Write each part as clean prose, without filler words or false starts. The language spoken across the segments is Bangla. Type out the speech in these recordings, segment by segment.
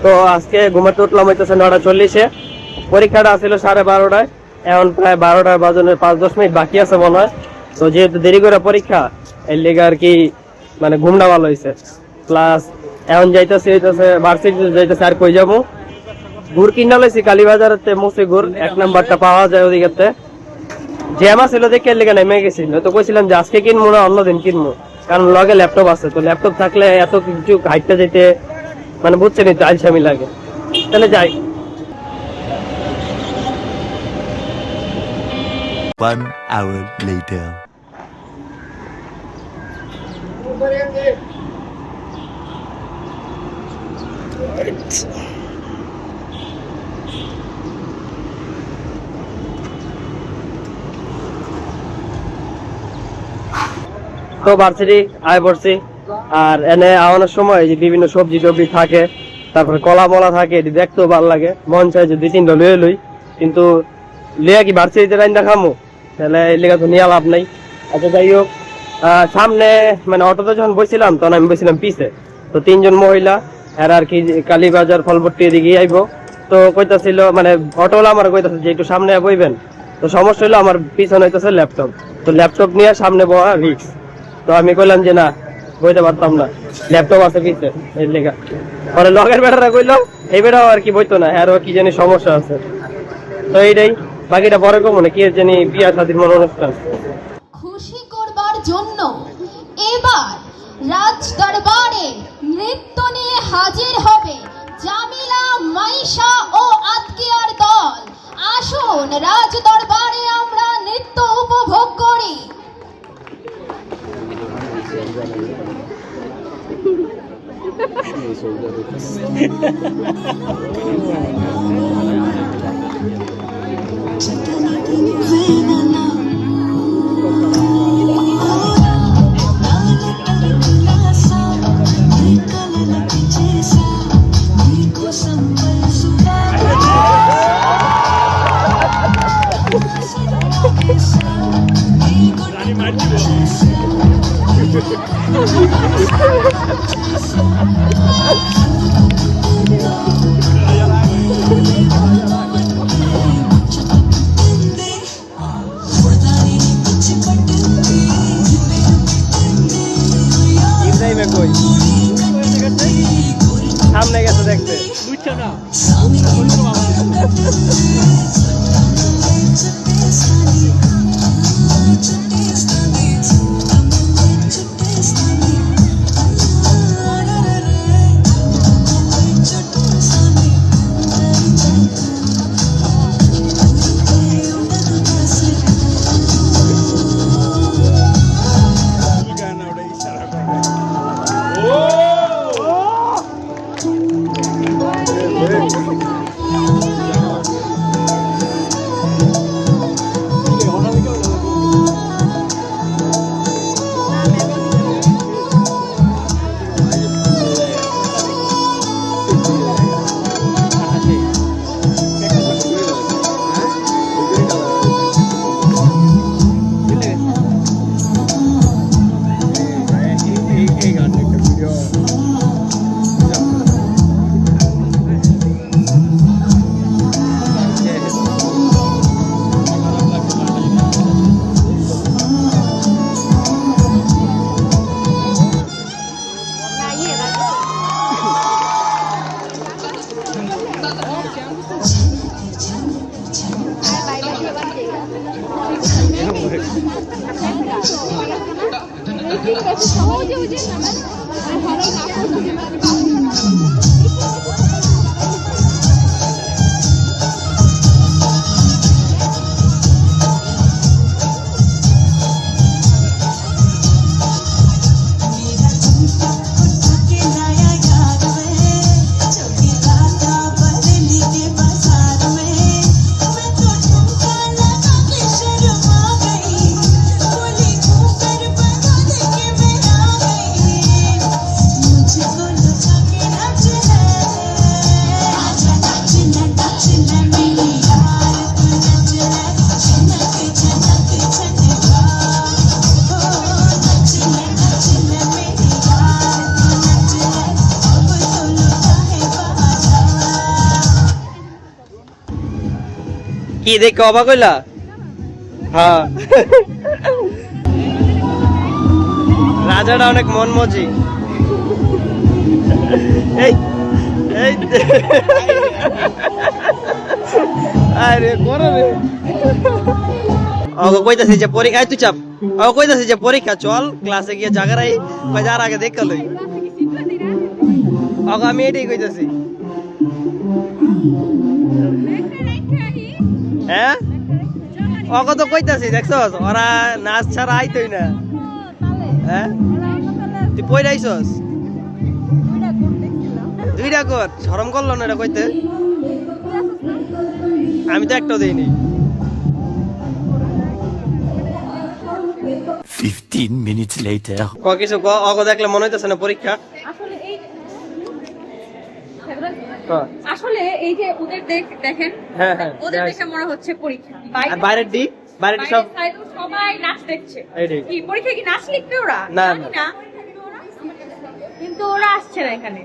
তো আজকে ঘুমাতে উঠলাম হইতেছে 9:40-এ। পরীক্ষাটা ছিল 12:30টায়, এখন প্রায় 12টা বাজনের 5-10 মিনিট বাকি আছে মনে হয়। তো যেহেতু দেরি করে পরীক্ষা, এর লেগে আর কি মানে ঘুমটা ভালো হয়েছে। প্লাস এখন যাইতেছে ভার্সিটি যাইতেছে, আর কই যাবো, গুড় কিনা লইছি কালীবাজারতে, মুসি গুড় 1 নাম্বারটা পাওয়া যায় ওদিকে। জ্যামা ছিল দেখে এর লেগে নেমে গেছিল, তো কইছিলাম যে আজকে কিনবো না অন্যদিন কিনবো, কারণ লগে ল্যাপটপ আছে। তো ল্যাপটপ থাকলে এত কিছু হাইটটা যেতে মানে বুঝছেন তো আলসামি লাগে, তাহলে যাই। One hour later. তো ভার্সিটি আয় পড়ছি, আর এনে আওয়ানোর সময় যে বিভিন্ন সবজি টবজি থাকে, তারপরে কলা মলা থাকে, এটি দেখতেও ভালো লাগে। মন চাই যে 2-3টা লুয়ে লই, কিন্তু লিয়া কি ভার্সিটিতে রাইন দেখামো, তাহলে এই লেখা তো নিয়ে লাভ নাই। আচ্ছা যাই হোক, সামনে মানে অটোতে যখন বসছিলাম তখন আমি বসছিলাম পিছে। তো 3জন মহিলা এরা আর কি কালীবাজার ফলপট্টি এদিকে আইবো। তো কইতাছিল মানে অটোওয়ালা আমার কইতাছে যে একটু সামনে বইবেন। তো সমস্যা হলো আমার পিছনে হইতেছে ল্যাপটপ, তো ল্যাপটপ নিয়ে সামনে বহা রিক্স। তো আমি কইলাম যে না, বইতে পারতাম না, ল্যাপটপ আছে পিছে এর লেখা। পরে লগের বেটারা কইলাম এই বেটাও আর কি বইতো না, আরো কি জানি সমস্যা আছে। তো এইটাই, বাকিটা পরে কমো না, কি জানি বিয়া শাদীর মনে অনুষ্ঠান। খুশি করবার জন্য এবার রাজ দরবারে নৃত্য নিয়ে হাজির হবে জামিলা, মাইশা ও আতকিয়ার দল। আসুন রাজ দরবারে আমরা নৃত্য উপভোগ করি। সামনে গেছে দেখতে না। मुझको কি দেখে অবাক হইলা? হ্যাঁ, রাজাটা অনেক মনমজি। এই এই আরে করো রে। ওকে কইতাছি যে পরীক্ষা, তুই চাপ। ওকে কইতাছি যে পরীক্ষা, চল ক্লাসে গিয়ে জায়গায় যার আগে দেখে লই। ওকে আমি এটাই কইতাছি। হ্যাঁ, ওকে তো কইতাছি, দেখছস ওরা নাচ ছাড়া আইতই না। হ্যাঁ, তুই পয়রা আইছস? 2টা কর, শরম করলো না এটা কইতে? আমি তো একটাও দেইনি। 15 minutes later. কিছু অগ দেখলে মনে হইতেছে না পরীক্ষা? আসলে এই যে ওদের দেখেন, হ্যাঁ হ্যাঁ, ওদের দেখে মনে হচ্ছে পরীক্ষা। আর বাইরের দিক, বাইরের দিক সব সবাই নাচ দেখছে। এইটাই। কি পরীক্ষা কি নাচ লিখবে ওরা? না, জানি না, কিন্তু ওরা আসছে না এখানে।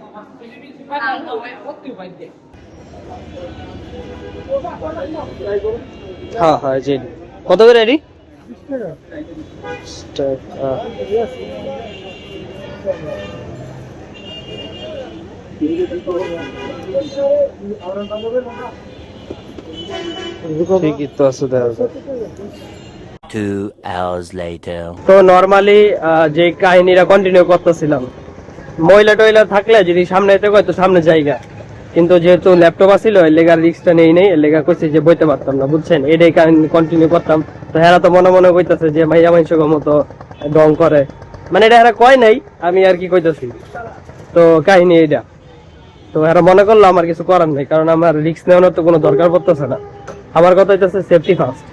হ্যাঁ হ্যাঁ, জি। কত করে রেডি? ঠিকই তো আছে। 2 hours later. তো নরমালি যে কাহিনীটা কন্টিনিউ করতেছিলাম, মহিলা টয়লা থাকলে যদি সামনে যেতে কয় তো সামনে জায়গা, কিন্তু যেহেতু ল্যাপটপ আছিল এর লেগা রিক্সটা নেই এর লেগা কইছে যে বইতে পারতাম না, বুঝছেন? এটাই কাহিনী কন্টিনিউ করতাম। তো হেরা তো মনে মনে কইতাছে যে মাইয়া মাইনসের মতো ডং করে, মানে এটা হেরা কয় নাই, আমি আর কি কইতাছি। তো কাহিনী এইটা। তো এরা মনে করলো আমার কিছু করার নেই, কারণ আমার রিস্ক নেওয়ার তো কোনো দরকার পড়তেছে না। আমার কথা হইতেছে সেফটি ফার্স্ট।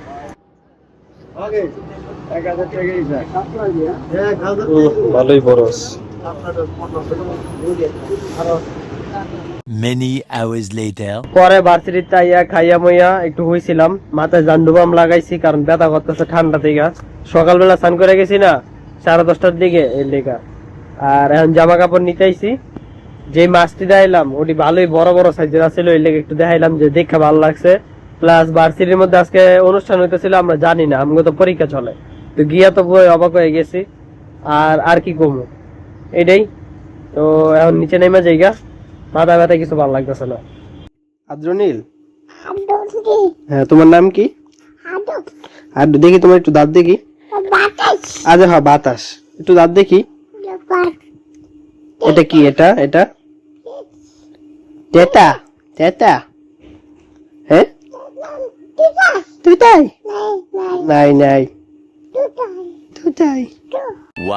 ভালোই বরস। Many hours later. পরে ভার্সিটিতে আইয়া খাইয়া মইয়া একটু হইছিলাম, মাথায় জান্ডুবাম লাগাইছি কারণ ব্যথা করতেছে ঠান্ডা থেকে। সকালবেলা স্নান করে গেছি না 10:30টার দিকে, এর লেগা। আর এখন জামা কাপড় নিতে আইছি। যে মাছটি দেখাইলাম ওটি ভালোই বড় বড় সাইজের আছিল, এর লেগে একটু দেখাইলাম যে দেখে ভালো লাগছে। প্লাস ভার্সিটির মধ্যে আজকে অনুষ্ঠান হইতেছিল, আমরা জানি না, আমাকে তো পরীক্ষা চলে। তো গিয়া তো বই অবাক হয়ে গেছি। আর কি কমু, এটাই। তো এখন নিচে নেমে যাইগা, মাথা ব্যথা কিছু ভালো লাগতেছে না। আদ্রনীল, হ্যাঁ তোমার নাম কি? আর দেখি তোমার একটু দাঁত দেখি। আচ্ছা হ্যাঁ, বাতাস। একটু দাঁত দেখি। এটা কি? এটা এটা তেতা তেতা? হ্যাঁ, তুই তাই? নাই নাই, তুই তাই।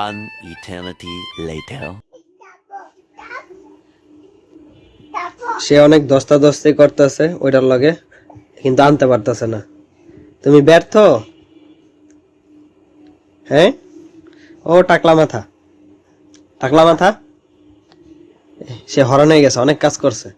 1 eternity later. সে অনেক দস্তাদস্তি করতেছে ওইটার লগে, কিন্তু আনতে পারতেছে না। তুমি ব্যর্থ? হ্যাঁ, ও টাকলা মাথা, টাকলা মাথা। সে হরণ হয়ে গেছে, অনেক কাজ করছে।